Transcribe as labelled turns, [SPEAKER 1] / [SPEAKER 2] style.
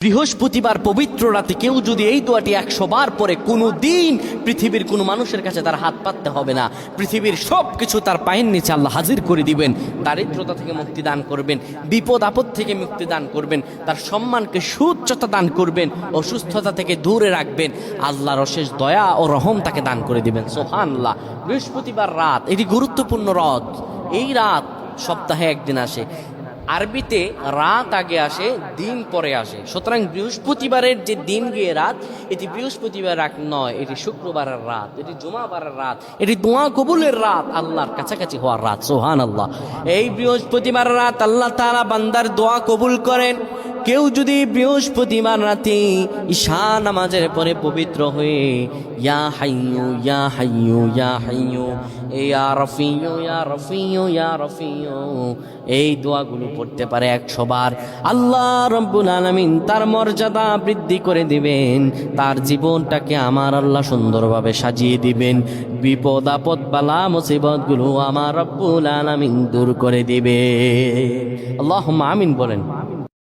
[SPEAKER 1] বৃহস্পতিবার পবিত্র রাতে কেউ যদি এই দোয়াটি 100 বার পরে কোনো দিন পৃথিবীর কোনো মানুষের কাছে তার হাত পাততে হবে না। পৃথিবীর সব কিছু তার পায়ের নিচে আল্লাহ হাজির করে দিবেন। দারিদ্রতা থেকে মুক্তি দান করবেন, বিপদ আপদ থেকে মুক্তি দান করবেন, তার সম্মানকে সুউচ্চতা দান করবেন, অসুস্থতা থেকে দূরে রাখবেন। আল্লাহর অশেষ দয়া ও রহম তাকে দান করে দিবেন। সুবহানাল্লাহ। বৃহস্পতিবার রাত এটি গুরুত্বপূর্ণ রাত। এই রাত সপ্তাহে একদিন আসে। আরবিতে রাত আগে আসে, দিন পরে আসে। সুতরাং বৃহস্পতিবারের যে দিন গিয়ে রাত, এটি বৃহস্পতিবার রাত নয়, এটি শুক্রবারের রাত, এটি জুমাবারের রাত, এটি দোয়া কবুলের রাত, আল্লাহর কাছাকাছি হওয়ার রাত। সুবহানাল্লাহ। এই বৃহস্পতিবার রাত আল্লাহ তাআলা বান্দার দোয়া কবুল করেন। কেউ যদি বৃহস্পতিবার রাতে ঈশা নামাজের পরে পবিত্র হয়ে ইয়া হাইয়ু ইয়া হাইয়ু ইয়া হাইয়ু ইয়া রফিয়ু ইয়া রফিয়ু ইয়া রফিয়ু এই দোয়াগুলো পড়তে পারে 100 বার, আল্লাহ রব্বুল আলামিন তার মর্যাদা বৃদ্ধি করে দিবেন। তার জীবনটাকে আমার আল্লাহ সুন্দরভাবে সাজিয়ে দিবেন। বিপদ আপদ বালা মুসিবতগুলো আমার রব্বুল আলামিন দূর করে দিবে। আল্লাহুম্মা আমিন বলেন।